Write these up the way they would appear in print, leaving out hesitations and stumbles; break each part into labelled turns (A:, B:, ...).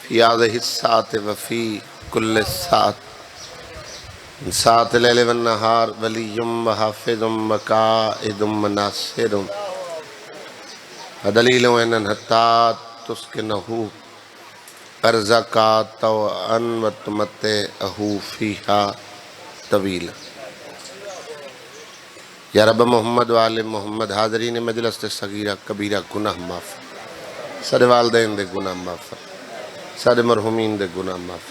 A: فی هذه الساعة وفی کل ساعة ساعة الليل والنهار ولی وحافظ وقائد وناصر ودلیل وإن حتى تسکنه ارزقا طوعا وتمتعه فيها طویلا۔ یا رب محمد وآل محمد حاضرین مجلس صغیرہ کبیرہ گناہ معاف، سارے والدین دے گناہ معاف، سارے مرحومین دے گناہ معاف۔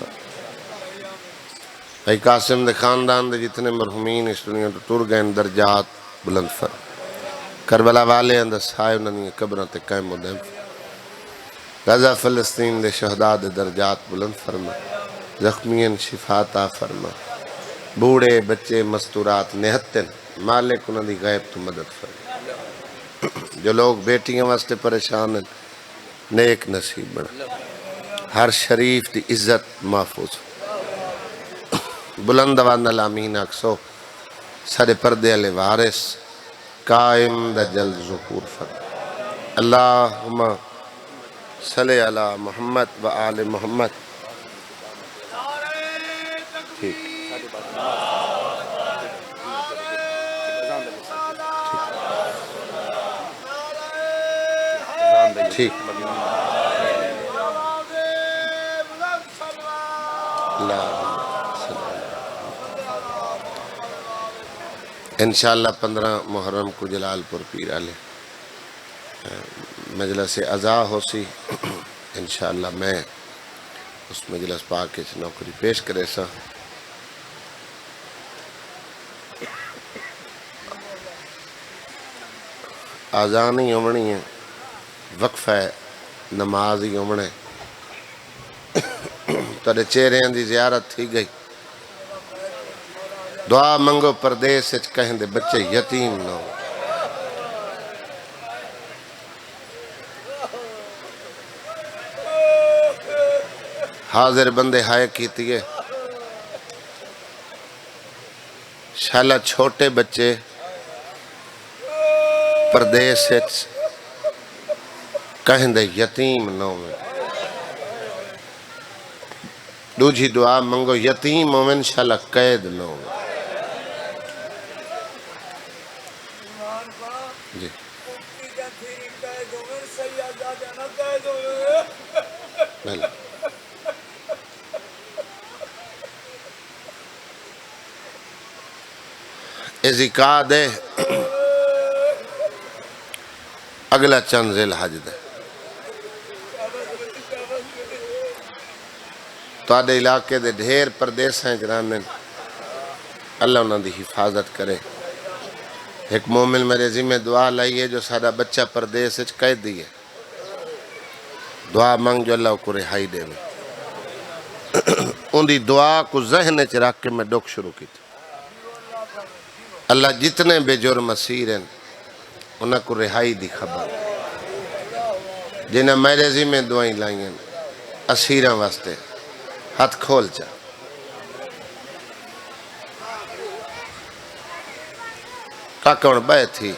A: بھائی قاسم دے خاندان دے جتنے مرحومین اس دنیا تو ٹر گئے درجات بلند فر، کربلا والے اندر سائے انہوں قبروں تے قائم و دائم، غزہ فلسطین دے شہداء دے درجات بلند فرما، زخمین شفا عطا فرما، بوڑے بچے مستورات نہتن مالک انہوں دی غیب تو مدد فرما، جو لوگ بیٹیاں واسطے پریشان ہیں نیک نصیب بنا، ہر شریف دی عزت محفوظ بلند آواز آمین اکسو، سارے پردے علی وارث قائم دا جلد ظہور فرما۔ اللہم صلی علی محمد و آل محمد۔ ٹھیک انشاءاللہ 15 محرم کو جلال پور پیر آلے مجلس عزا ہو سی، انشاءاللہ میں اس مجلس پاک نوکری پیش کرے سا۔ آزان ہی امنی ہے، وقفہ نماز ہی امنے، تڑے چہرے دی زیارت تھی گئی، دعا منگو پردیس اچ کہیں دے بچے یتیم نہ ہو۔ حاضر بندے ہائے کیتی ہے، شالہ چھوٹے بچے پردیس اچ کہیں دے یتیم نہ ہو۔ دوجی دعا منگو یتیم مومن شالہ قید نہ ہو۔ جی ازیکا دے اگلا چند ذی الحج دے تو آدھے علاقے دے ڈھیر پردیس ہیں جنانن، اللہ انہوں دی حفاظت کرے۔ ایک مومن میرے ذمہ دعا لائیے جو سادہ بچہ پردیس اچ قید دیئے، دعا مانگ جو اللہ کو رہائی دے میں، ان دی دعا کو ذہن اچ رکھ کے میں ڈوک شروع کی تھی۔ اللہ جتنے بے جرم اسیر ہیں انہاں کو رہائی دی خبر، جنہیں میرے ذمہ دعائیں لائیں اسیراں واسطے ہاتھ کھول جا۔ کاکڑ بے تھی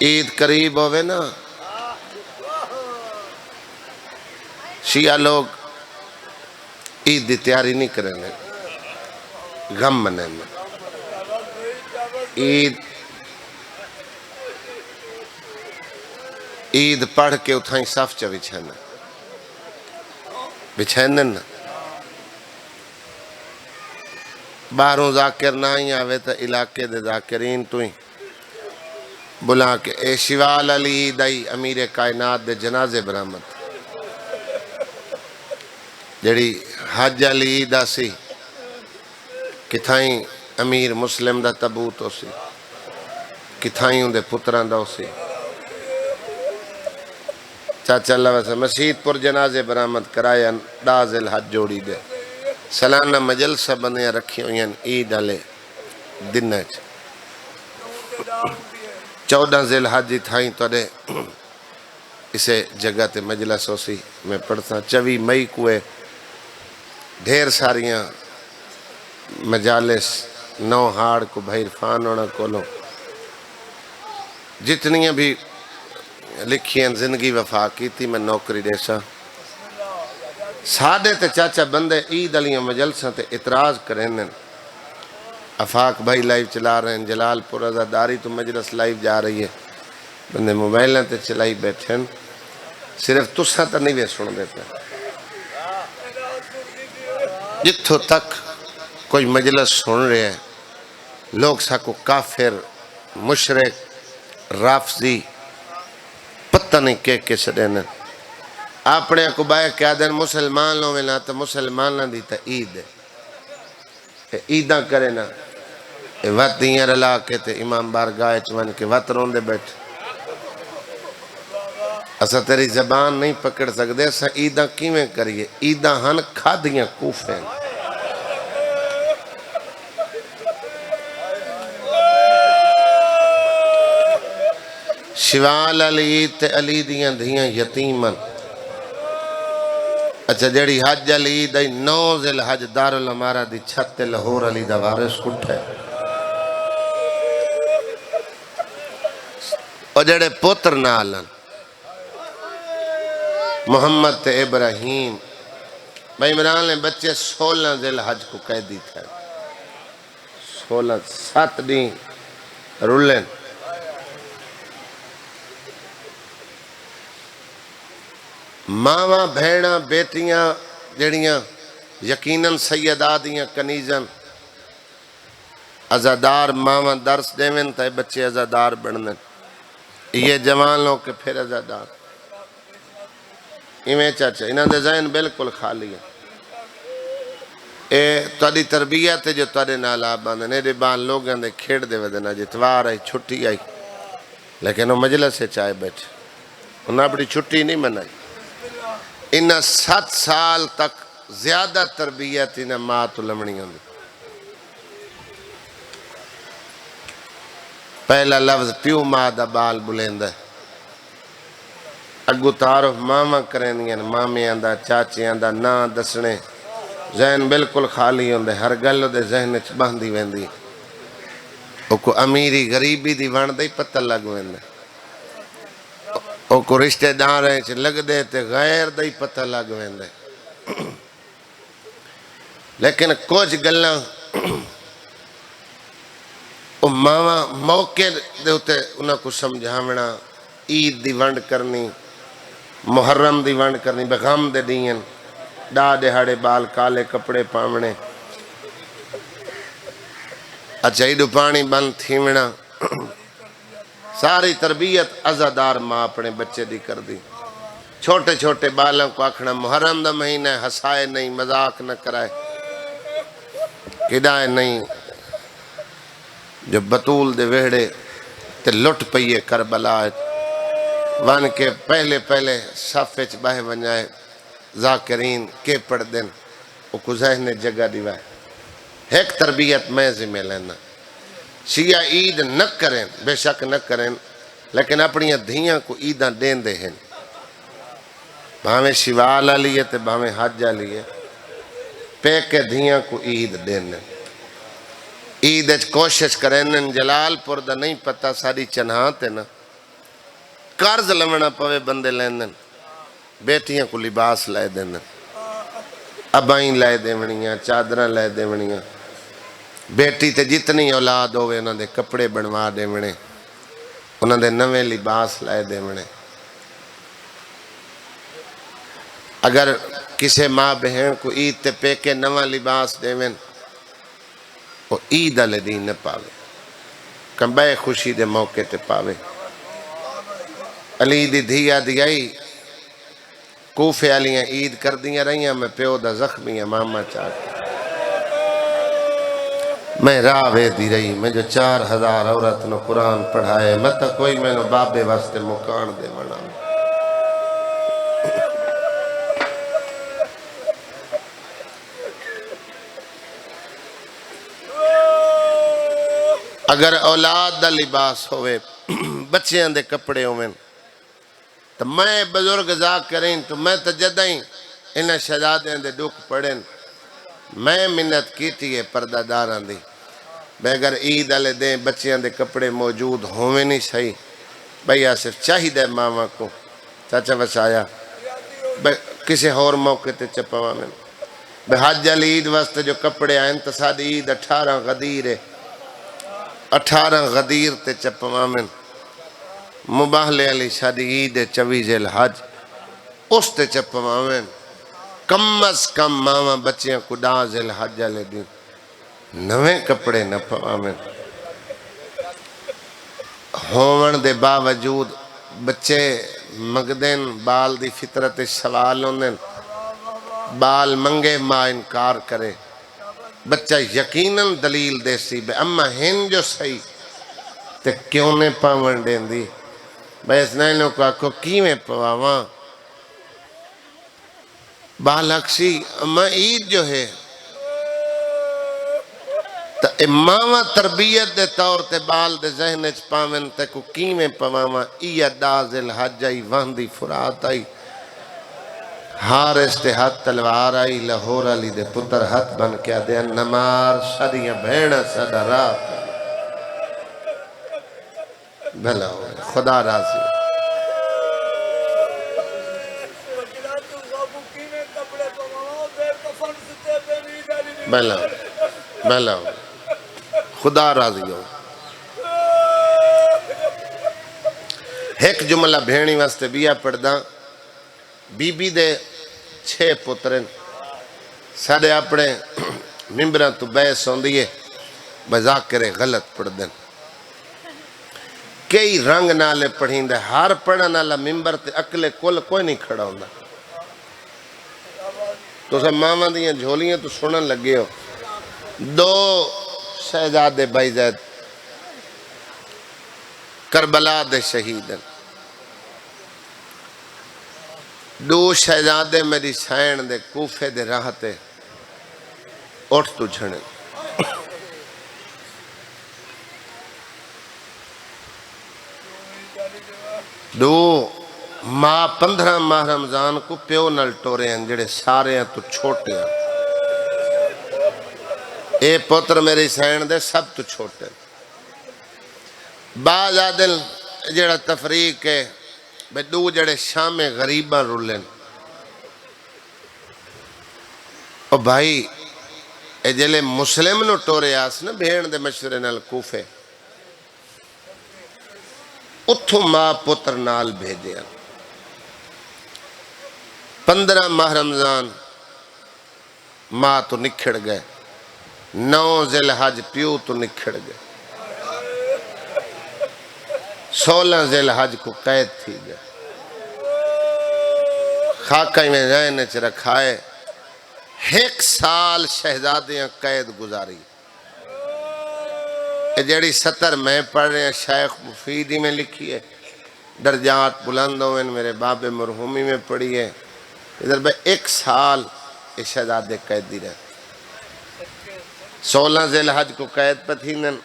A: عید قریب ہوئے نا، شیعہ لوگ عید دی تیاری نہیں کریں گے، غم منیں گے۔ عید پڑھ کے اتھائیں صف چا بچھینن باہروں ذاکر نہ ہی آوے تا علاقے دے ذاکرین تو ہی بلا کے اے شوال علی دائی امیر کائنات دے جنازے برامت جڑی حج علی دا سی کتھائیں امیر مسلم دا تبوت ہو سی، کتھائیں ان دے پتران دا ہو سی، چاچا اللہ ویسا مسجد پر جنازے برامت کرایا ڈاز الحج جوڑی دے سلانہ مجلسہ بندیاں رکھی ہوئی ہیں عید علی دن ہے 14 ذی الحج تھائیں تو دے اسے جگہ تے مجلس ہو سی، میں پڑھتا 24 مئی کوئے ڈھیر ساریاں مجالس نو ہاڑ کو بھائی عرفان ہونا کولوں جتنی بھی لکھی ہیں زندگی وفا کی تھی میں نوکری دیسا ساڑھے تے چاچا بندے عید علیہ مجلسہ تے اعتراض کریں افاق بھائی لائیو چلا رہے ہیں جلال پور ازاداری تو مجلس لائیو جا رہی ہے بندے موبائلیں تے چلائی بیٹھیں صرف تساں تا نہیں بھی سن دیتے جتھوں تک کوئی مجلس سن رہے ہیں لوگ ساکو کافر مشرک رافضی پتہ نہیں کہ سڑینے اپنے کو بائے کیا دن مسلمان لوں میں نا تو مسلمان نہ دیتا عید ہے عیدہ کرے نا وقت دیئے رلا کے تے امام بارگاہ چوان کے وقت روندے بیٹھ اسا تیری زبان نہیں پکڑ سکتے اسا عیدہ کیویں کریے عیدہ ہن کھادیاں کوفیں شوال علی تے علی دیاں دھیاں یتیمن اچھا جڑی حج علی دی 9 ذی الحج دارالامارہ دی چھت لاہور علی دا وارث اٹھے اور جڑے پتر نالن محمد تے ابراہیم بھائی عمران نے بچے 16 ذی الحج کو قیدی تھے 16 7 دیں رولن ماما بھیڑا بیٹیاں جڑیاں یقیناً سیدہ دیاں کنیزن ازادار ماما درس دیویں تا بچے ازادار بڑھنے یہ جوان لوگ کے پھر ازادار ایمیں چاچا انہاں دے ذہن بالکل خالی ہے اے تاری تربیت ہے جو تارے نالا باندھے نیرے بان لوگاں دے کھیڑ دے ودنا جتوار آئی چھٹی آئی لیکن وہ مجلس سے چائے بیٹھے انہاں اپنی چھٹی نہیں منائی انہاں 7 سال تک زیادہ تربیت انہاں ماں تو لمنی ہوندی پہلا لفظ پیو ماں دا بال بلند ہے اگو تعارف ماما کریں دیا مامی آندہ چاچی آندہ نا دسنے ذہن بالکل خالی ہوندے ہر گل دے ذہن چ باندھی ویندی او کو امیری غریبی دی وان دے پتہ لگ ویندے او کو رشتہ دار چ لگ دے تے غیر دے پتہ لگ ویندے لیکن کچھ گلاں او ماما موقع دے ہوتے انہاں کو سمجھاونا عید دی ونڈ کرنی محرم دی ونڈ کرنی بغم دے دین ڈا دہاڑے بال کالے کپڑے پامنے اچھا ایڈو پانی بند تھیمنا ساری تربیت عزادار ماں اپنے بچے دی کر دی چھوٹے چھوٹے بالوں کو آکھنا محرم دا مہینہ ہسائے نہیں مذاق نہ کرائے کدائے نہیں جو بطول دے ویڑے تے لٹ پئیے کربلا وان کے پہلے صفحے باہے ونجائے ذاکرین کے پڑھ دن وہ کو ذہن جگہ دیوائے ایک تربیت میں ذمہ لینا شیعہ عید نہ کریں بے شک نہ کریں لیکن اپنی دھیاں کو عیداں دین دے ہیں بھامیں شوالا لیے تے بھامیں حجہ لیے پیکے دھیاں کو عید دین دیں عید کوشش کریں جلال پور دا نہیں پتا ساری چنہاں تے نا قرض لمنا پوے بندے لیندن بیٹیاں کو لباس لائے دیندن ابائیں لائے دیونیاں چادرہ لائے دیونیاں بیٹی تے جتنی اولاد ہوئے انہاں دے کپڑے بنوا دیونے انہاں دے نوے لباس لائے دیونے اگر کسے ماں بہن کو عید تے پیکے نوہ لباس دیویں وہ عید علی دین نہ پاوے کمبے خوشی دے موقع تے پاوے علی دی دھیا دیائی کوفے علیاں عید کر دیا رہی ہیں میں پیو دا زخمی ہیں ماما چاہتا میں راوے دی رہی میں جو 4000 عورت نو قرآن پڑھائے میں تا کوئی میں نو بابے واسطے مکان دے منا اگر اولاد دا لباس ہوئے بچیاں دے کپڑے ہوئے تو میں بزرگ ذاک کریں تو میں تجدائیں انہیں شہزادیں دے دکھ پڑھیں میں منت کیتی ہے پردہ داراں دی بے اگر عید والے دیں بچیاں دے کپڑے موجود ہوئے نہیں صحیح بھئی آصف چاہیے ماما کو چاچا وسایا کسی اور موقع تے چپاوا میں بے حج علی عید واسطے جو کپڑے آئیں تو سادی عید 18 غدیر ہے 18 غدیر تے چپاوا میں مباہلے علی شادی عید 24 الحج اس تے چپاوا میں کم از کم ماما بچیاں کو 10 الحج علی دن نویں کپڑے نہ پاوا میں ہون دے باوجود بچے مگدین بال دی فطرت سوال ہوندن بال منگے ماں انکار کرے بچہ یقیناً دلیل دے سی بے اما ہن جو صحیح تے کیوں نے پاون دین دی بے اس نائنوں کو آکھو کیویں پواواں بال اکسی اما عید جو ہے تا امامہ تربیت دے طور تے بال دے ذہن اچ پاون تے کو کیویں پواواں ایا داز الحج آئی واندی فرات آئی حارس تے ہاتھ تلوار آئی لاہور علی دے پتر ہاتھ بن کیا دے نمار شادیاں بھیڑا صدا رات بھلا ہوئے خدا راضی بھلا ہوئے بھلا ہوئے خدا راضی ہو ایک جملہ بھیڑی واسطے بیا پڑھدا بی بی دے 6 پترن ساڑھے اپنے ممبران تو بیس ہوندیے بذاکرے غلط پڑھ دن کئی رنگ نالے پڑھیں دے ہر پڑھا نالا ممبر تے اکلے کل کوئی نہیں کھڑا ہوندہ تو سب ماما دیاں جھولیاں تو سنن لگے ہو 2 شہزادے بھائی زید کربلا دے شہیدن 2 شہزادے میری سائن دے کوفے دے راہتے اٹھ تو جھنے 2 ماں 15 ماہ رمضان کو پیو نل ٹورے ہیں جڑے سارے ہیں تو چھوٹے ہیں اے پتر میری سائن دے سب تو چھوٹے ہیں بعض عادل جڑا تفریق ہے بے 2 جڑے شام غریبہ رولن او بھائی اے جلے مسلم نو ٹورے آس نا بھین دے مشورے نال کوفے اتھو ماں پتر نال بھیجے 15 ماہ رمضان ماں تو نکھڑ گئے 9 ذی الحج پیو تو نکھڑ گئے 16 ذی الحج کو قید تھی گئے خاکہ میں جائنے چ رکھائے 1 سال شہزادیاں قید گزاری جڑی 70 میں پڑھ رہے ہیں شیخ مفیدی میں لکھی ہے درجات بلند ہوئے میرے باب مرحومی میں پڑھی ہے ادھر بے 1 سال شہزادے قید دی رہے 16 ذی الحج کو قید پہ تھینن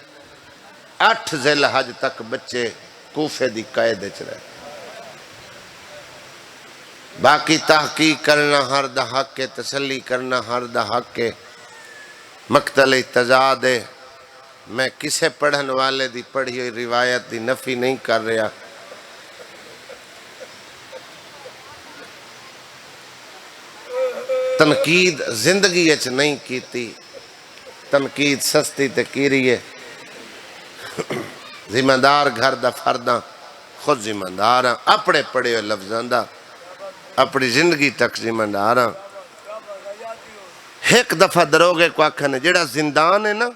A: 8 ذی الحج تک بچے کوفے دی قید اچ رہے باقی تحقیق کرنا ہر دا حق کے تسلی کرنا ہر دا حق کے مقتل تضاد ہے میں کسے پڑھن والے دی پڑھی ہوئی روایت دی نفی نہیں کر رہا تنقید زندگی اچ نہیں کیتی تنقید سستی تے کی رہی ہے ذمہ دار گھر دا فرداں خود ذمہ دار ہیں اپنے پڑھے ہوئے لفظاں دا اپنی زندگی تک ذمہ دار ہیں 1 دفعہ دروگے کو آکھنے جڑا زندان ہے نا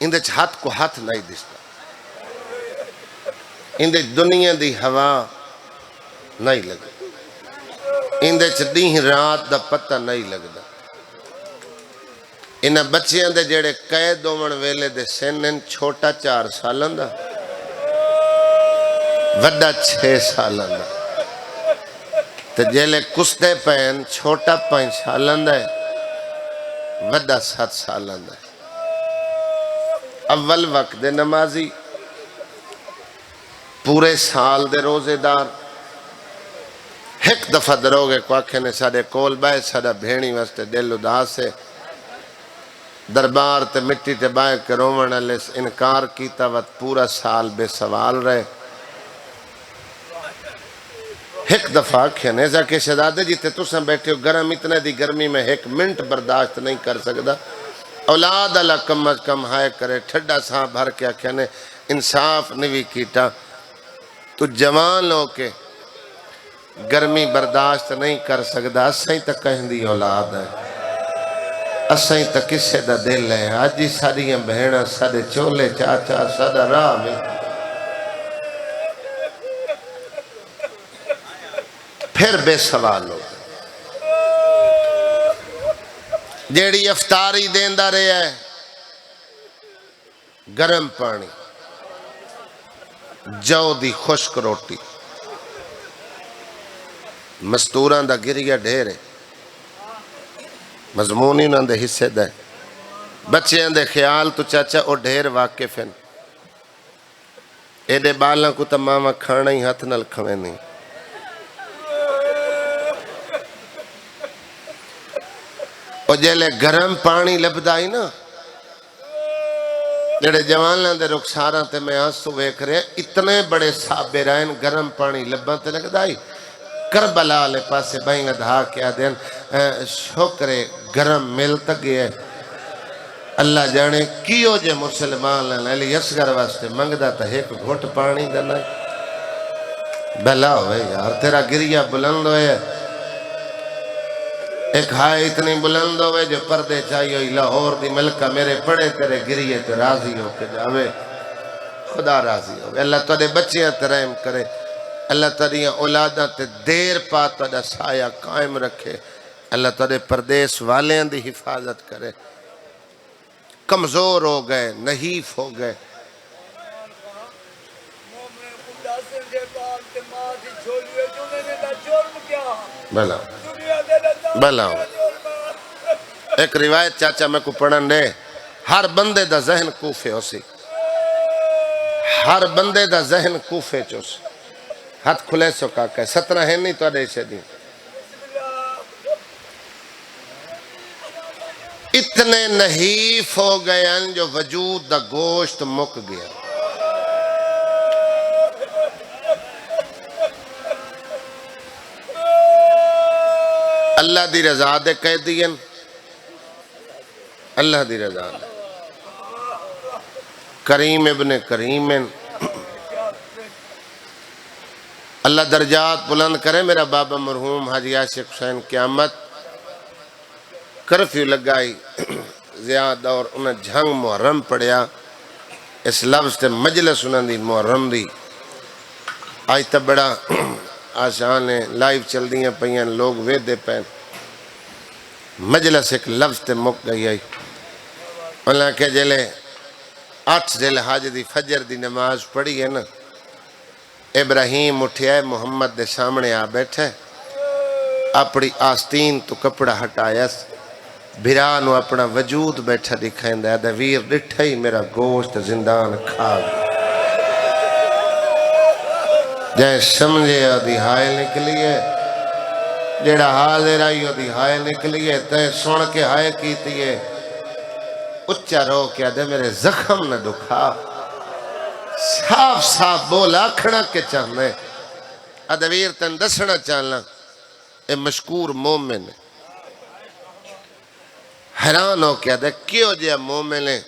A: اندے ہاتھ کو ہاتھ نہیں دستا اندے دنیا دی ہوا نہیں لگتا اندے دن رات دا پتہ نہیں لگتا انہاں بچیاں دے جڑے قید ہومن ویلے دے سنن چھوٹا 4 سالن دا وڈا 6 سالن دا تے جیلے کستے پین چھوٹا 5 سالن دا وڈا 7 سالن دا اول وقت دے نمازی پورے سال دے روزے دار 1 دفعہ دروگے کو آکھے نے ساڑے کول بائے ساڑا بھینی واسطے دل اداس ہے دربار تے مٹی تے بائے کے رومن والے انکار کیتا وقت پورا سال بے سوال رہے. ایک دفعہ کھینے جا کے شہزادے جیتے تساں بیٹھے ہو گرم اتنے دی گرمی میں ایک منٹ برداشت نہیں کر سکتا. اولاد اللہ کم از کم ہائے کرے ٹھڈا ساں بھر کے کھینے انصاف نوی کیتا. تو جوان ہو کے گرمی برداشت نہیں کر سکتا. اسائیں تک کہیں دی اولاد ہے, اسائیں تک کسے دا دل ہے. آج ہی ساڑیاں بہنہ ساڑے چولے چاچا ساڑا راہ میں پھر بے سوال ہو. جیڑی افطاری دیندہ رہے ہے گرم پانی, جو دی خشک روٹی, مستوران دا گریہ ڈھیرے, مضمونی انہاں دے حصے دے, بچیاں دے خیال تو چاچا او ڈھیر واقف ہیں. ایڈے بالاں کو تماما کھانا ہی ہاتھ نل کھویں نہیں. او جیلے گرم پانی لبدائی نا, جڑے جواناں دے رخساراں تے میں آنسو ویکھ رہے اتنے بڑے صابرین گرم پانی لباں تے لگدائی. کربلا لے پاسے بائیں دھا کیا دین شکرے گرم ملتا گئے. اللہ جانے کیوں جے مسلمان علی اصغر واسطے منگدا تا ایک گھٹ پانی دینا. بھلا ہوئے یار تیرا گریہ بلند ہوئے, ایک ہائے اتنی بلند ہوئے جو پردے چاہیے لاہور دی ملکہ میرے پڑے تیرے گریے تے راضی ہو کے جاوے. خدا راضی ہوئے. اللہ تیرے بچیاں تے رحم کرے. اللہ تیریاں اولاداں تے دیر پا تیرا سایہ قائم رکھے. اللہ تیرے پردیس والیاں دی حفاظت کرے. کمزور ہو گئے, نحیف ہو گئے. بھلا بھلا ایک روایت چاچا میں کو پڑھن دے, ہر بندے دا ذہن کوفے ہو سی, ہر بندے دا ذہن کوفے چو سی. ہاتھ کھلے سو کاکا ہے 17 ہے نہیں تو اڈے سے دی. اتنے نحیف ہو گئے ہیں جو وجود دا گوشت مک گیا. اللہ دی رضا دے کہہ دین, اللہ دی رضا دے کریم ابن کریم. اللہ درجات بلند کرے. میرا بابا مرحوم حاجی عاشق حسین قیامت کرفیو لگائی زیادہ اور انہیں جھنگ محرم پڑیا. اس لفظ تے مجلس انہیں دی محرم دی آج تب بڑا آسان ہے. لائیو چل دیاں پہیاں لوگ ویدے پہن مجلس ایک لفظ تے مک گئی آئی. اللہ کہ جلے 8 ذی الحج دی فجر دی نماز پڑھی ہے نا, ابراہیم اٹھیا ہے محمد دے سامنے آ بیٹھے, اپنی آستین تو کپڑا ہٹایا, بھرانو اپنا وجود بیٹھا دکھائیں دے. دے ویر ڈٹھا ہی میرا گوشت زندان کھا گیا. جائے سمجھے آدھی ہائے نکلیے, جیڑا حاضر آئی آدھی ہائے نکلیے. تے سن کے ہائے کیتیے, اچھا رو کیا دے میرے زخم نہ دکھا. صاف صاف بولا کھڑا کے چاہنے ادویر تن دسنا چاہنا. اے مشکور مومن ہے. حیران ہو کیا دے کیوں جیا مومن ہے,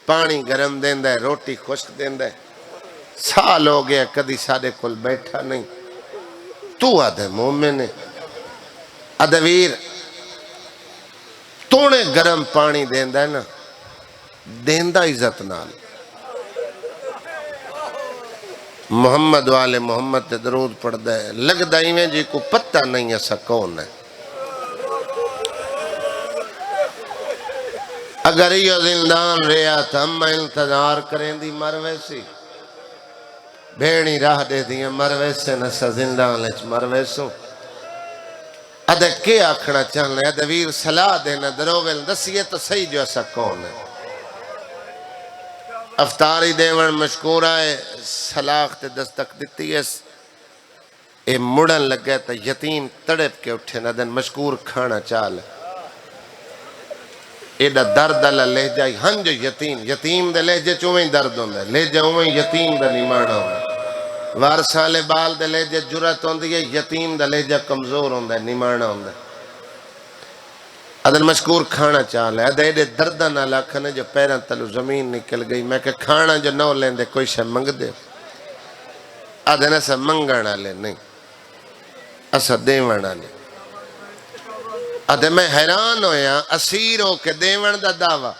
A: پانی گرم دیندہ ہے, روٹی خشک دیندہ ہے. سال ہو گیا کدی سادے کل بیٹھا نہیں. تو آدھے مومن ہے. ادویر تونے گرم پانی دیندہ ہے نا, دیندہ عزت نال. محمد والے محمد تے درود پڑھ دے. لگ دائی میں جی کو پتہ نہیں ایسا کون ہے. اگر یہ زندان رہا تھا ہم انتظار کریں دی مروے سی, بھیڑی راہ دے دیا مروے سے نسا زندان لچ مروے سو. ادھے کیا آکھنا چاہنا ہے, ادھویر صلاح دینا دروگل دسیے تو صحیح جو ایسا کون ہے. افطاری دیون مشکورہ ہے, سلاخ تے دستک دیتی ہے. اے مڑن لگے تا یتیم تڑپ کے اٹھے نا دن مشکور کھانا چال. ایڈا درد اللہ لہجہ ہنج یتیم یتیم دے لہجے چویں درد ہوندے لہجہ اویں یتیم دا نمانا ہوندے وارسالے بال دے لہجے جرات ہوندی ہے یتیم دا لہجہ کمزور ہوندے نمانا ہوندے ادھر مشکور کھانا چاہ لے ادھر ایڈے دردہ نہ لاکھنے جو پیران تلو زمین نکل گئی میں کہ کھانا جو نو لیندے کوئی شے منگ دے ادھر ایسا منگانا لے نہیں ایسا دیوانا لے ادھے میں حیران ہویا اسیر ہو کے دیوان دا دعویٰ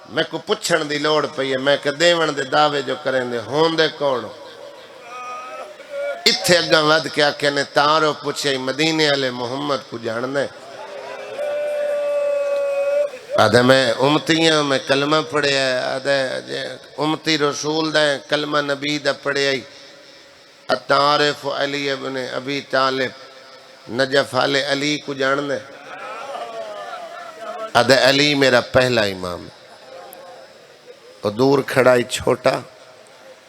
A: میں کو پچھن دی لوڑ پئی ہے میں کہ دیوان دے دعوے جو کریں دے ہون دے کونو اتھے اگاں ود کیا کہنے تارو پوچھے مدینے علی محمد کو جاننے ادھے میں امتیاں میں کلمہ پڑھے ہے ادھے امتی رسول دے کلمہ نبی دا پڑھے ہے اتعارف علی ابن ابی طالب نجف آل علی کو جاننے ادھے علی میرا پہلا امام اور دور کھڑائی چھوٹا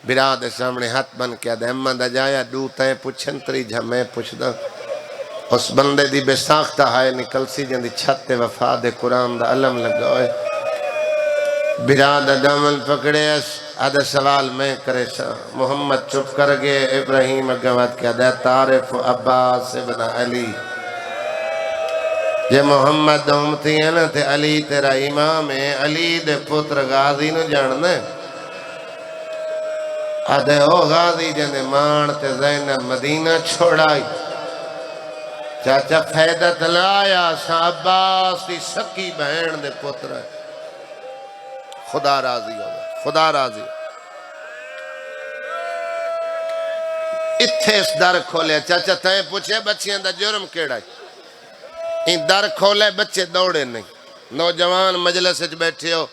A: براد سامنے ہاتھ بن کے ادھے امہ دا جایا دو تائیں پوچھن تری جھا میں پوچھ دا اس بندے دی بے ساختہ ہائے نکل سی جن دی چھت وفاد قرآن دا علم لگا ہوئے براد دامن پکڑے اس ادھے سوال میں کرے سا محمد چپ کر گئے ابراہیم اگوات کے ادھے تعارف عباس ابن علی جے محمد امتی ہے نا تے علی تیرا امام ہے علی دے پتر غازی نو جاننے ادھے او غازی جنے مان تے زینب مدینہ چھوڑائی چاچا فیدت لایا سا عباس دی سکی بہن دے پتر ہے خدا راضی ہوگا خدا راضی اتھے اس در کھولے چاچا تائیں پوچھے بچیاں دا جرم کیڑا ہے ان در کھولے بچے دوڑے نہیں نوجوان مجلس اچ بیٹھے ہو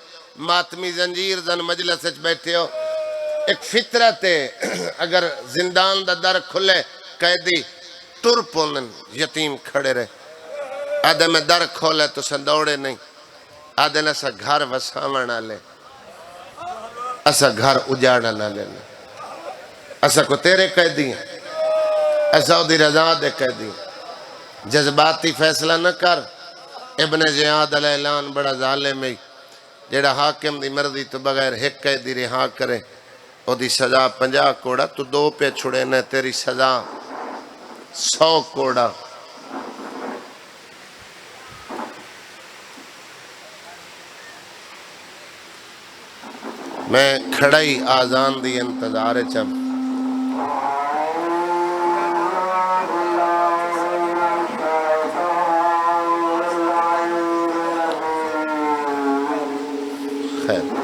A: ماتمی زنجیر زن مجلس اچ بیٹھے ہو ایک فطرت ہے اگر زندان دا در کھلے قیدی ٹر پونن یتیم کھڑے رہے آدھے میں در کھولے تو سن دوڑے نہیں آدھے ایسا گھر وساونا لے ایسا گھر اجاڑنا لے ایسا کو تیرے قیدی ہیں ایسا دی رضا دے قیدی ہیں جذباتی فیصلہ نہ کر ابن زیاد علیہ اعلان بڑا ظالم ہے جیڑا حاکم دی مرضی تو بغیر ہک قیدی رہا کرے او دی سزا 50 کوڑا تو 2 پہ چھڑے نہ تیری سزا 100 کوڑا میں کھڑائی آزان دی انتظار چم خیر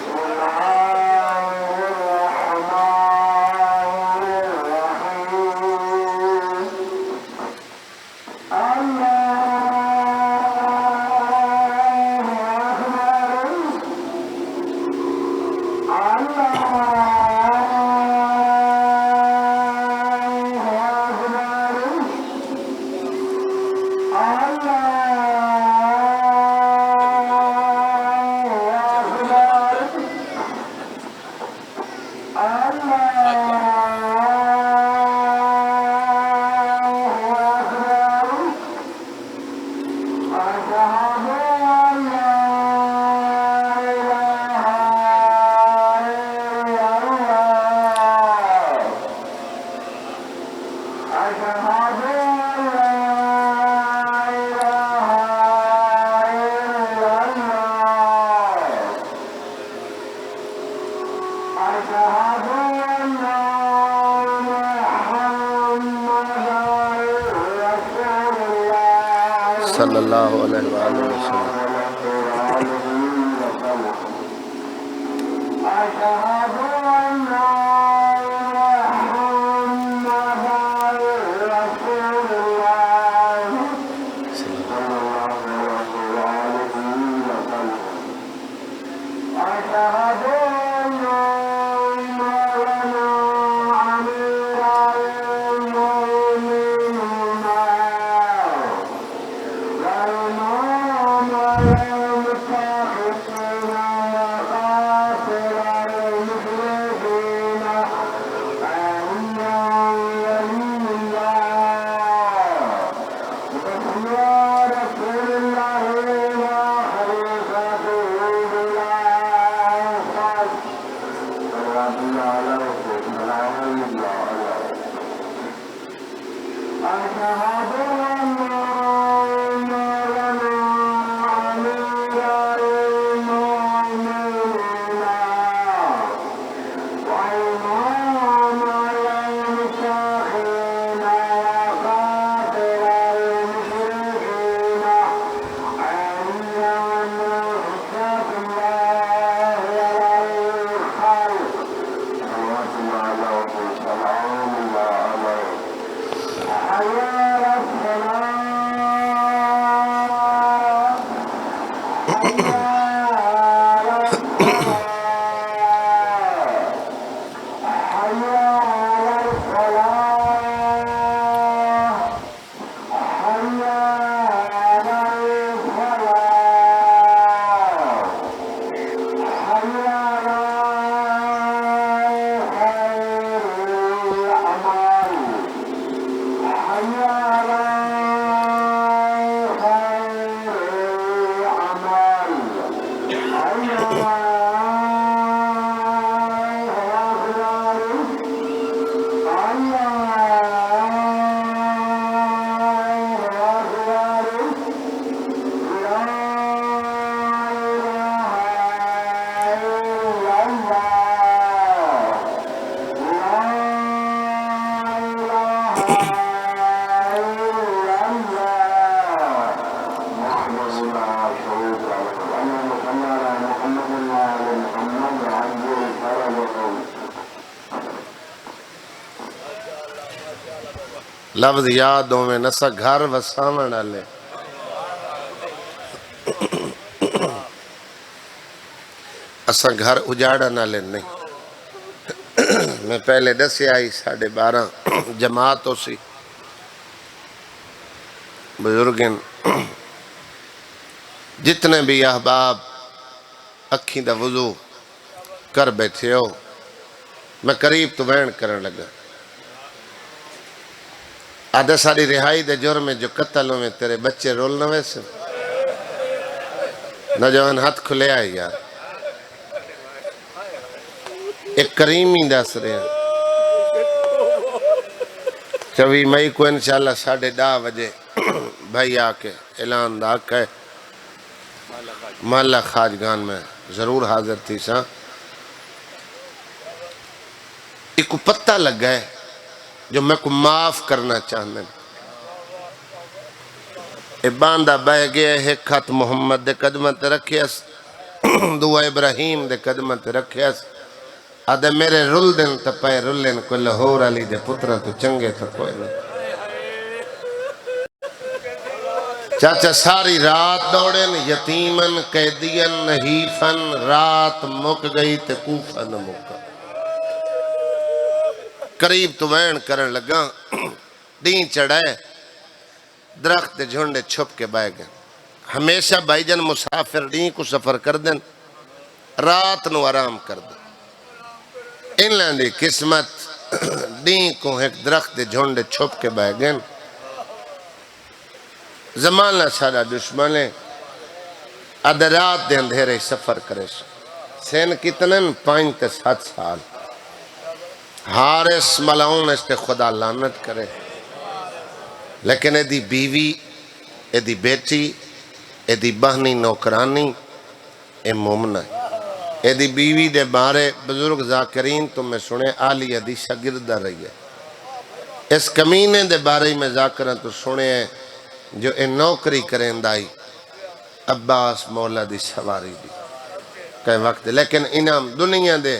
A: صلی اللہ علیہ وآلہ وسلم لفظ یاد ہوئے نسا گھر وساون والے اسا گھر اجاڑن والے نہیں میں پہلے دسے آئی 12:30 جماعت ہو سی بزرگن جتنے بھی احباب اکھیں دا وضو کر بیٹھے ہو میں قریب تو بین کرن لگا آدھا ساری رہائی دے جرم جو قتل ہوئے تیرے بچے رول نہ ویسے نوجوان ہاتھ کھلے آئے یار ایک کریمی دس رہے ہیں 24 مئی کو انشاءاللہ 10:30 بجے بھائی آکے اعلان دا کہ محلہ خواجگان میں ضرور حاضر تھی ساں ایک پتہ لگ گئے جو میں کو معاف کرنا چاہنے اے باندہ بہ گئے ایک خط محمد دے قدمت رکھے اس دعا ابراہیم دے قدمت رکھے اس آدھے میرے رل دن تپائے رلن کو لاہور علی دے پترہ تو چنگے تھا کوئی نہیں چاچا ساری رات دوڑن یتیمن قیدین نحیفن رات مک گئی تے کوفہ نہ مکا قریب تو وین کرن لگا دین چڑھائے درخت جھنڈے چھپ کے بائے گئے ہمیشہ بھائی جن مسافر دین کو سفر کر دیں رات نو آرام کر دیں ان لندی قسمت دین کو ایک درخت جھنڈے چھپ کے بائے گئے زمانہ سارا دشمنے ادرات دے اندھیرے سفر کرے سین کتنن 5 تے 7 سال حارس ملاؤن اس تے خدا لعنت کرے لیکن ایدی بیوی ایدی بیٹی ایدی بہنی نوکرانی اے مومنہ ایدی بیوی دے بارے بزرگ ذاکرین تمہیں سنے آلی ایدی شاگردہ رہی ہے اس کمینے دے بارے میں ذاکرہ تو سنے جو اے نوکری کریں دائی عباس مولا دی سواری دی کئی وقت لیکن انہم دنیا دے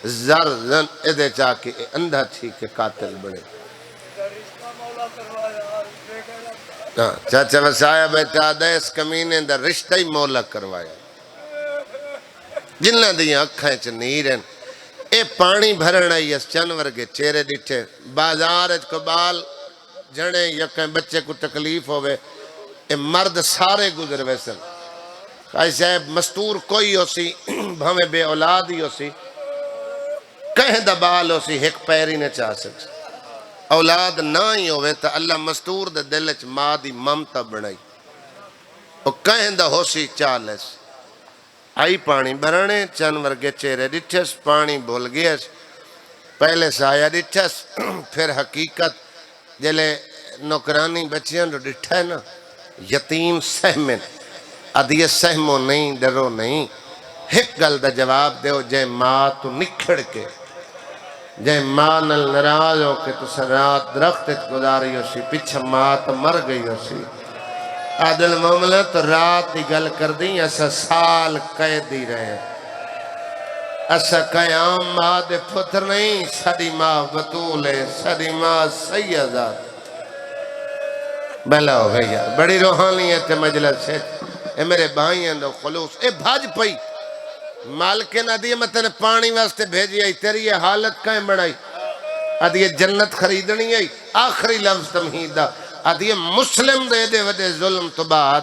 A: زر زن ادھے چاہ کے اندھا تھی کہ قاتل بڑے چاچا وسایا بیٹا دے اس کمینے دا رشتہ ہی مولا کروایا جنہ دیاں اکھائیں چھ نیرن اے پانی بھرن آئی اس چنور کے چہرے ڈٹھے بازار اچھ کو بال جڑے یکیں بچے کو تکلیف ہوئے اے مرد سارے گزر ویسن کہائی صاحب مستور کوئی ہو سی بھویں بے اولاد ہی ہو سی کہیں دبال ہو سی ایک پیری نے چاہ سکس اولاد نہ ہی ہوئے تا اللہ مستور دے دلچ ماں دی ممتا بڑھائی اور کہیں دا ہو سی چالس آئی پانی بھرنے چنور کے چہرے ڈٹھس پانی بھول گیس پہلے سایہ ڈٹھس پھر حقیقت جلے نوکرانی بچیاں جو ڈٹھا ہے نا یتیم سہمن ادھیے سہمو نہیں ڈرو نہیں ایک گل دا جواب دیو جے ماں تو نکھڑ کے جے ماں نل نراز ہو کے تو سرات درخت گزاری ہو سی پچھا ماں تو مر گئی ہو سی عادل معاملہ تو رات دی گل کر دیں ایسا سال قیدی رہے ایسا قیام ماں دے پتر نہیں ساری ماں بطول ہے ساری ماں سیدہ بہلا ہو گئی یار بڑی روحانیت مجلس ہے اے میرے بھائیاں دو خلوص اے بھاج پئی مالکے نہ دیئے میں تینے پانی واسطے بھیجی آئی تیری یہ حالت کہیں بڑھائی آدھیے جنت خریدنی آئی آخری لفظ تمہیدہ آدھیے مسلم دے دے ودے ظلم تو بعد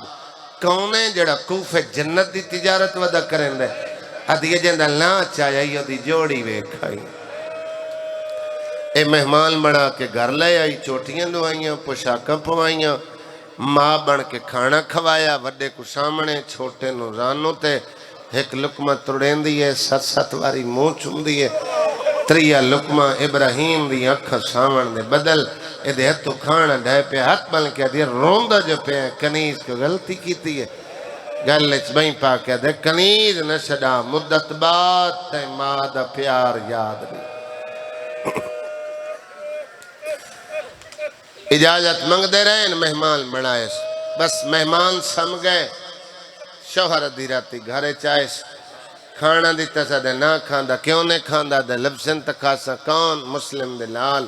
A: کونے جڑا کوف جنت دی تجارت ودا کریں دے آدھیے جندہ لا چاہیے یہ دی جوڑی وے کھائی اے مہمان بڑا کے گھر لے آئی چوٹیاں دو آئیاں پوشاکاں پوائیاں ماں بن کے کھانا کھوایا وڈے کو سامنے چھوٹے نو رانو تے ایک لقمہ تڑین دیئے 7 واری منہ چوندی ہے تریا لقمہ ابراہیم دی اکھا سامن دے بدل ادھے ہتھو کھانا ڈھائے پہ ہاتھ بن کے دیا روندہ جو پہ کنیز کو غلطی کیتی ہے گلچ بہیں پا کے دے کنیز نہ شڑا مدت بعد تے مادہ پیار یاد بھی اجازت منگ دے رہے ہیں مہمان بنائے بس مہمان سم گئے شوہر دی راتی گھرے چاہے کھانا دیتا سا دے نہ کھاندہ کیوں نے کھاندہ دے لبسن تکاسا کون مسلم دے لال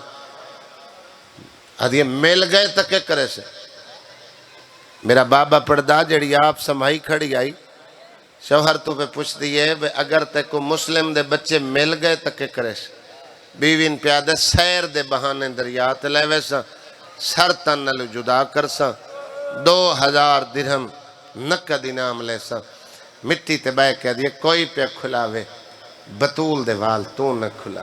A: یہ مل گئے تکے کرے سے میرا بابا پڑھدا جڑی آپ سمائی کھڑی آئی شوہر تو پہ پوچھ دیئے اگر تے کو مسلم دے بچے مل گئے تکے کرے سے بیوین پیادے سیر دے بہانے دریات لے ویسا سر تن نلو جدا کرسا 2000 درہم نقد انعام لے سا مٹی تے بے کہہ دیئے کوئی پہ کھلاوے بطول دے وال تو نہ کھلا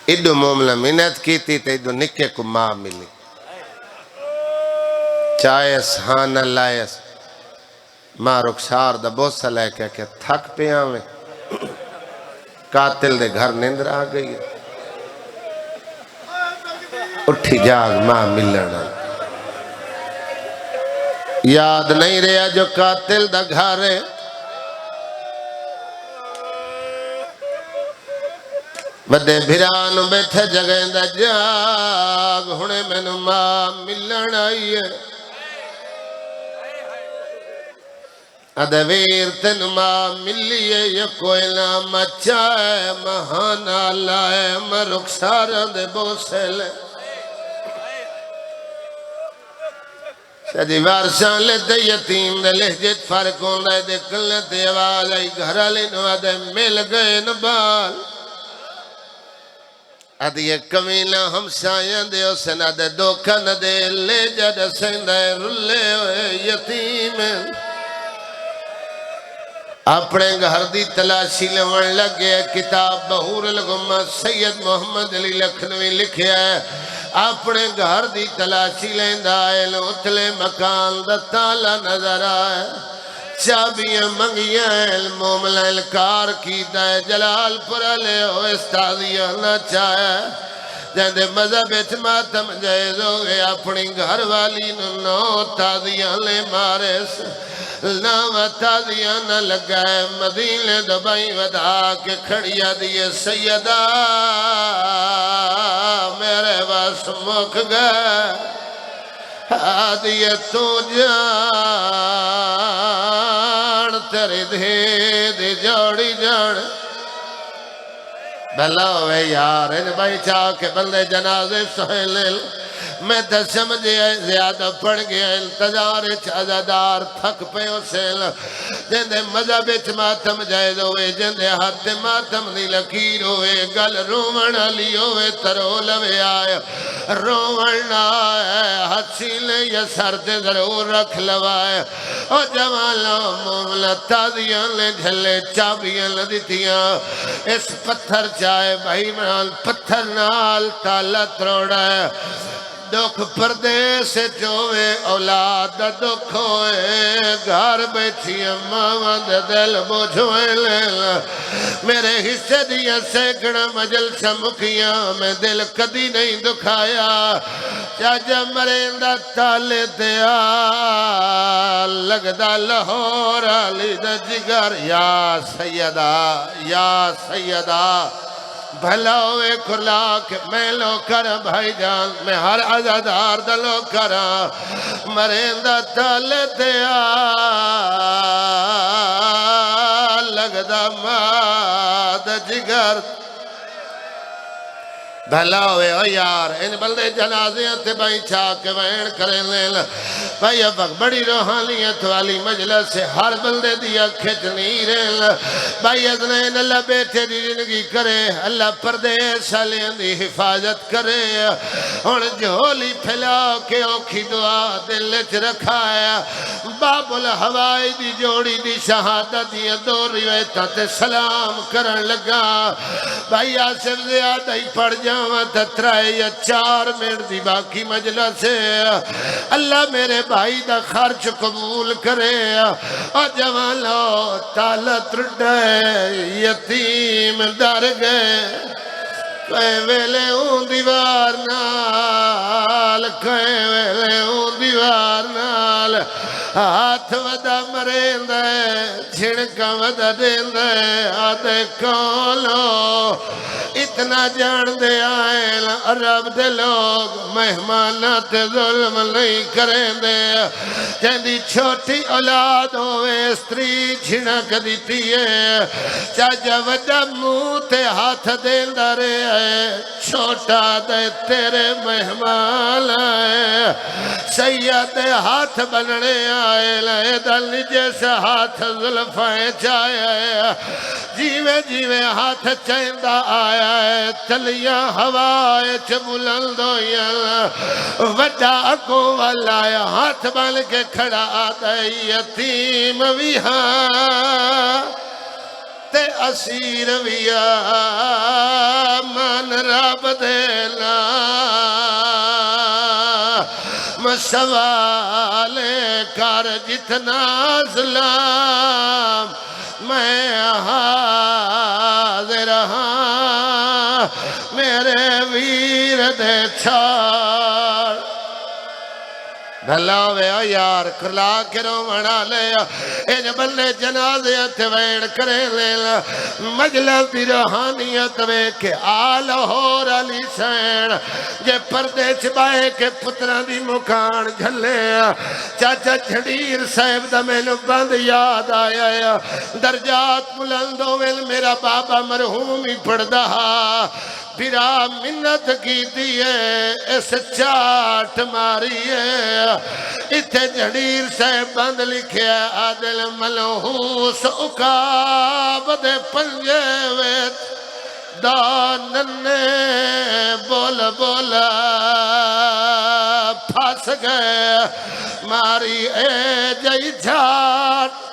A: ایڈو موملہ منت کیتی تے ایڈو نکے کو ماں ملی چائیس ہاں نہ لائیس ماں رخسار دا بوسہ لے کے تھک پہ آویں قاتل دے گھر نیندر آ گئی ہے اٹھی جاگ ماں ملنا یاد نہیں رہا جو قاتل دا گھر ہے بدے بھرانو بیٹھے جگہیں دا جاگ ہونے میں نو ماں ملن آئی ہے ادویر تن ماں ملی ہے یہ کوئی نام اچھا ہے مہانا لائے مرخسارہ دے بوسے لے شدی وارشان لے دے یتیم دے لہجت فرقوں دے کلنے دے آواز آئی گھرہ لینو دے مل گئے نبال ادھی ایک کمینہ ہم سائیں دے اسے نہ دے دوکھا نہ دے لے جڑ سندے رلے ہوئے یتیم اپنے گھر دی تلاشی لون لگے کتاب بہور الغمہ سید محمد علی لکھنوی لکھے ہے اپنے گھر دی تلاشی لیندہ آئے اتلے مکان دا تالا نظر آئے چابیاں منگیاں موملہ الکار کی دائے جلال پر لے ہو استادیاں نہ چاہے جہاں مذہب اچماتم جائز ہو گئے اپنی گھر والی نو تازیاں لے مارے سے نام تازیاں نہ لگائے مدینے دبائی ودا کے کھڑیا دیئے سیدہ میرے باس مک گئے آدیے تو جان تیری دھی جوڑی جان بھلا ہوئے یار ان بھائی چاہ کے بندے جنازے سہیلے میں تا سمجھے زیادہ پڑ گیا انتظار چازدار تھک پہ اسیل جندے مذہب اچ ماتم جائز ہوئے جندے ہاتھ ماتم دی لکیر ہوئے گل رومن علی ہوئے ترولوے آئے رومن آئے ہاتھی لے یہ سرد ضرور رکھ لوائے او جمالہ موملہ تازیاں لے جھلے چابیاں لدیتیاں اس پتھر چاہے بھائی منال پتھر نال تالا تروڑا ہے دکھ پردے سے جوے اولاد دکھ ہوئے گھر بیٹھی اماں دل بوجھوئے لیلا میرے حصے دیا سیکڑا مجل سمکھیاں میں دل کدی نہیں دکھایا چاچا مرندہ تالے دیا لگدہ لاہور علی دا جگر یا سیدہ بھلا ہوئے کھلا کہ میں لو کرا بھائی جان میں ہر عزادار دلو کرا مرندہ تالے دیا لگدہ ماد جگر بھلا ہوئے او یار ان بلدے جنازیاں تے بھائی چھا کے وین کریں لیلا بھائی اب بڑی روحانیت والی مجلس سے ہر بلدے دیا کھچنی ریلا بھائی ادنین اللہ بیٹھے دی زندگی کرے اللہ پردے سالین دی حفاظت کرے اور جھولی پھیلا کے اوکھی دعا دلچ رکھایا باب الہوائی دی جوڑی دی شہادت دیا دو روایتہ تے سلام کرن لگا بھائی آصف زیادہ ہی پڑ جا جاواں تے 3 یا 4 منٹ دی باقی مجلس ہے اللہ میرے بھائی دا خرچ قبول کرے اور جوانو تالا ترڈے یتیم ڈر گئے کئے ویلے اون دیوار نال کئے ویلے اون دیوار نال ہاتھ ودا مرین دے جھڑکا ودا دین دے آدھے کولو اتنا جان دے آئے عرب دے لوگ مہمانات ظلم نہیں کریں دے جہاں چھوٹی اولاد ہوئے استری جھڑک دیتی ہے چاچا ودا منہ تے ہاتھ دین دا رہے چھوٹا دے تیرے مہمان آئے سید ہاتھ بننے آئے لئے دل جیسے ہاتھ ظلفائیں چاہے جیوے جیوے ہاتھ چیندہ آیا ہے تلیاں ہوائے چبلند ہویا وڈا اکو والا ہاتھ بن کے کھڑا آتا ہے یتیم بھی ہاں تے اسیر ویا من رب دینا سوال کر جتنا ظلم میں حاضر ہاں میرے ویر دے چھاڑ بھلا ہوئے یار کرلا کے رو منا لے ان بلے جنازے اتویڑ کرے لے مجلس دی روحانیت وے کہ آل ہور علی سین جے پردے چبائے کے پتران دی مکان جھلے چاچا جھڑیر صاحب دا میں بند یاد آیا درجات بلندوں میں میرا بابا مرحوم ہی پڑھ دہا پھرا منت کی دیئے اس چاٹ ماری ہے اتھے جھڑیر سے بند لکھے عادل ملحوس اکاب دے پنجے ویت داننے بول بولا پھاس گئے ماری اے جائی جھاٹ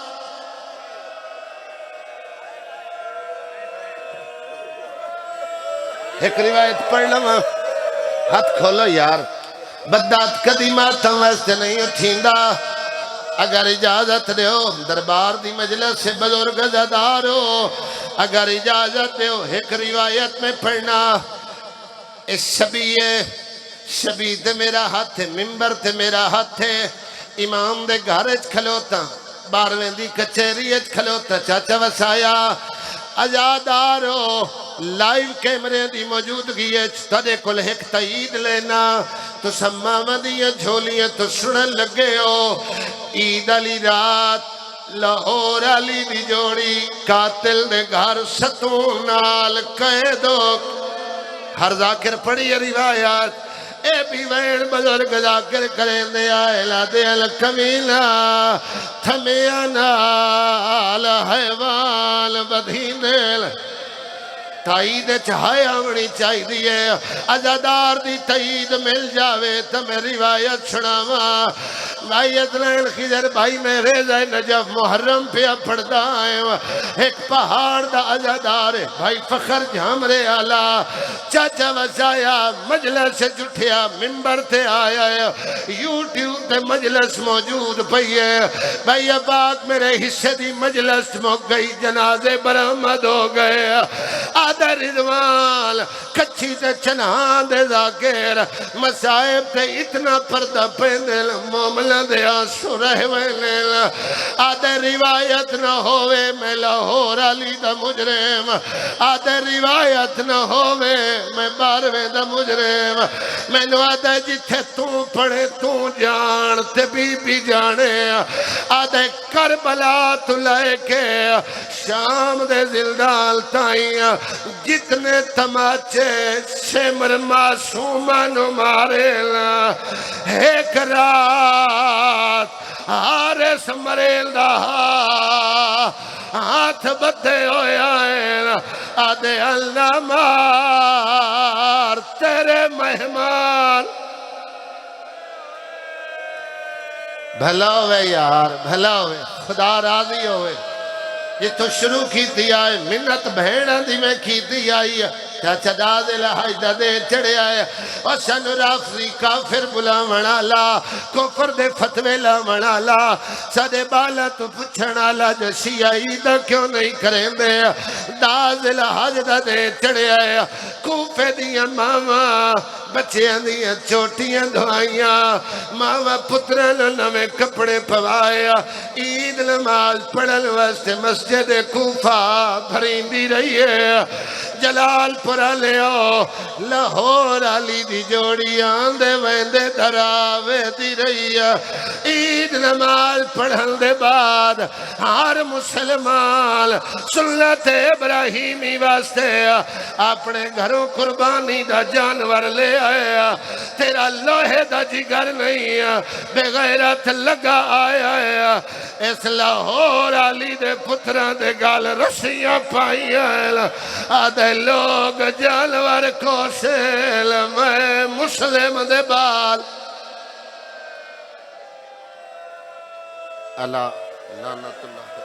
A: ایک روایت پڑھ لما ہاتھ کھولو یار بدات قدیمات واسطے نہیں اٹھیندا اگر اجازت دیو دربار دی مجلس سے بزرگ زدارو اگر اجازت دیو ایک روایت میں پڑھنا اس شبی تے میرا ہاتھ ہے ممبر تے میرا ہاتھ ہے امام دے گھارج کھلوتا 12ویں دی کچھریت کھلوتا چاچا وسایا آزادارو لائیو کیمرے دی موجودگی ہے تدے کل ایک تائید لینا تو سمامہ دیا جھولیاں تو سنن لگے ہو عید علی رات لاہور علی دی جوڑی قاتل دے گھر ستون نال قیدو ہر ذاکر پڑھی روایات اے بھی وین بزرگ ذاکر کریں دے آئے لا دے الکمیلہ تھمیا نال حیوان بدھینے تائید چاہے آمنی چاہی دیئے عزادار دی تائید مل جاوے تمہیں روایت سناوا بھائی ادلین خضر بھائی میں ریزہ نجف محرم پہ پڑھتا ہے ایک پہاڑ دا عزادار ہے بھائی فخر جھامرے آلہ چاچا وسایا مجلس سے جٹھیا ممبر تے آیا ہے یوٹیوب تے مجلس موجود پئی ہے بھائی اباک میرے حصے دی مجلس موگ گئی جنازے برآمد ہو گئے آدھر رضوان کچھی تے چنہاں دے ذاکر مسائب تے اتنا پردہ پیندل موملہ دے آنسو رہ ویلیل آدھے روایت نہ ہوئے میں لاہور علی دا مجرم آدھے روایت نہ ہوئے میں 12ویں دا مجرم میں نو آدھے جتھے تو پڑھے تو جان تے بی جانے آدھے کربلا تو لائے کے شام دے زلدال تائیں جتنے تماچے شمر معصومانو مارے ایک رات حارس مریل دا ہاتھ بدھے ہوئے آئے آدھے اللہ مار تیرے مہمان بھلا ہوئے یار بھلا ہوئے خدا راضی ہوئے یہ تو شروع کی تھی آئے منت بھیڑا دی میں کی تھی آئی چاچا داد الہی دا دے چڑے آئے اور شن رافضی کافر بلا منالا کفر دے فتوے لا منالا سادے بالا تو پچھنالا جو شیعی دا کیوں نہیں کریں دے داد الہی دا دے چڑے آئے کوفے دیا ماما بچیاں دیا چوٹیاں دھوائیاں ماما پتران نمیں کپڑے پوایا عید نماز پڑھن واسطے مسجد کوفہ بھرین دی رہی ہے جلال پورا لے آؤ لاہور علی دی جوڑی آندے ویندے دراوے دی رہی ہے عید نماز پڑھن دے بعد ہر مسلمان سنت ابراہیمی واسطے اپنے گھروں قربانی دا جانور لے آیا تیرا لوہے دا جگر نہیں بے غیرت لگا آیا اس لاہور علی دے پتران دے گال رسیاں پائی آدھے لوگ جانور کو سیل میں مسلم دے بال اللہ لعنت اللہ